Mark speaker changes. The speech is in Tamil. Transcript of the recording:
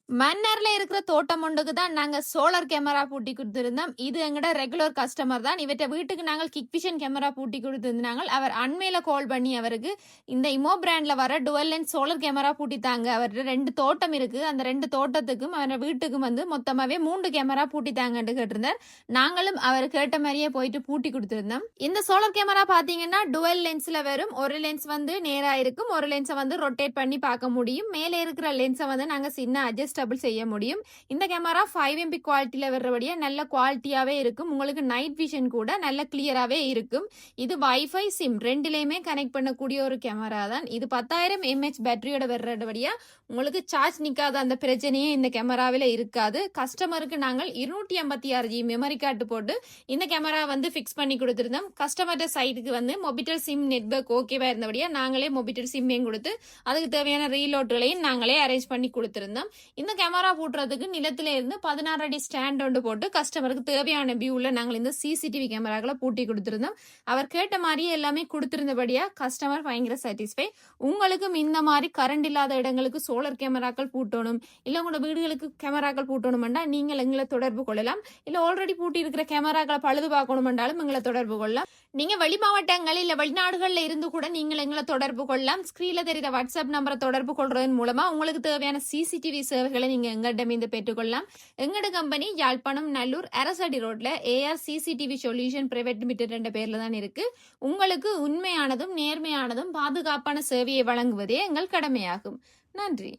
Speaker 1: மன்னார்ல இருக்கிற தோட்டம் ஒன்றுக்கு தான் நாங்க சோலார் கேமரா பூட்டி கொடுத்திருந்தோம். இது எங்கட ரெகுலர் கஸ்டமர் தான். இவற்ற வீட்டுக்கு நாங்கள் கிக் விஷன் கேமரா பூட்டி கொடுத்திருந்தாங்க. அவர் அண்மையில கால் பண்ணி அவருக்கு இந்த இமோ பிராண்ட்ல வர டுவல் லென்ஸ் சோலார் கேமரா பூட்டி தாங்க. அவர்கிட்ட 2 தோட்டம் இருக்கு. அந்த 2 தோட்டத்துக்கும் அவர் வீட்டுக்கும் வந்து மொத்தமாவே 3 கேமரா பூட்டி தாங்கன்னு கேட்டிருந்தார். நாங்களும் அவர் கேட்ட மாதிரியே போயிட்டு பூட்டி கொடுத்திருந்தோம். இந்த சோலார் கேமரா பாத்தீங்கன்னா டுவல் லென்ஸ்ல வரும். ஒரு லென்ஸ் வந்து நேரா இருக்கும், ஒரு லென்ஸை வந்து ரொட்டேட் பண்ணி பார்க்க முடியும். மேலே இருக்கிற லென்ஸை வந்து நாங்க சின்ன அட்ஜஸ்டபிள் செய்ய முடியும். இந்த கேமரா 5 MP குவாலிட்டியில வர்றபடியா நல்ல குவாலிட்டியாவே இருக்கும். உங்களுக்கு நைட் விஷன் கூட நல்ல கிளியராவே இருக்கும். இது வைஃபை சிம் ரெண்டுலயுமே கனெக்ட் பண்ணக்கூடிய ஒரு கேமரா தான். இது 10,000 mAh பேட்டரியோட வர்றபடியா உங்களுக்கு சார்ஜ் நிக்காத அந்த பிரச்சனையே இந்த கேமராவில இருக்காது. கஸ்டமருக்கு நாங்கள் 256 GB மெமரி கார்டு போட்டு இந்த கேமரா வந்து பிக்ஸ் பண்ணி கொடுத்திருந்தோம். கஸ்டமர் சைட்டுக்கு வந்து மொபிட்டல் சிம் நெட்வொர்க் ஓகேவா இருந்தபடியா நாங்களே மொபிட்டல் சிம்மையும் கொடுத்து அதுக்கு தேவையான ரீலோட்டுகளையும் நாங்களே அரேஞ்ச் பண்ணி கொடுத்திருந்தோம். இந்த கேமரா போட்டுறதுக்கு நிலத்தில இருந்து 16 அடி ஸ்டாண்ட் ஒன்று போட்டு கஸ்டமருக்கு தேவையான வியூல நாங்கள் இந்த சிசிடிவி கேமராக்களை பூட்டி கொடுத்திருந்தோம். அவர் கேட்ட மாதிரியே எல்லாமே கொடுத்திருந்தபடியா கஸ்டமர் பயங்கர சாட்டிஸ்ஃபை. உங்களுக்கும் இந்த மாதிரி கரண்ட் இல்லாத இடங்களுக்கு சோலார் கேமராக்கள் பூட்டணும், இல்ல உங்களோட வீடுகளுக்கு கேமராக்கள் பூட்டணும்னா நீங்கள் எங்களை தொடர்பு கொள்ளலாம். இல்ல ஆல்ரெடி பூட்டி இருக்கிற கேமராக்களை பழுது பார்க்கணும்னாலும் எங்களை தொடர்பு கொள்ளலாம். நீங்க வெளி மாவட்டங்கள் இல்ல வெளிநாடுகள்ல இருந்து கூட நீங்கள் எங்களை தொடர்பு கொள்ளலாம். ஸ்கிரீன்ல தெரியுற வாட்ஸ்அப் நம்பரை தொடர்பு கொள்றதன் மூலமா உங்களுக்கு தேவையான சிசிடிவி சேவைகளை நீங்க எங்களிடமிருந்து பெற்றுக்கொள்ளலாம். எங்கட கம்பெனி யாழ்ப்பாணம் நல்லூர் அரசடி ரோட்ல AR CCTV solution private limited என்ற பேர்ல தான் இருக்கு. உங்களுக்கு உண்மையானதும் நேர்மையானதும் பாதுகாப்பான சேவையை வழங்குவதே எங்கள் கடமையாகும். நன்றி.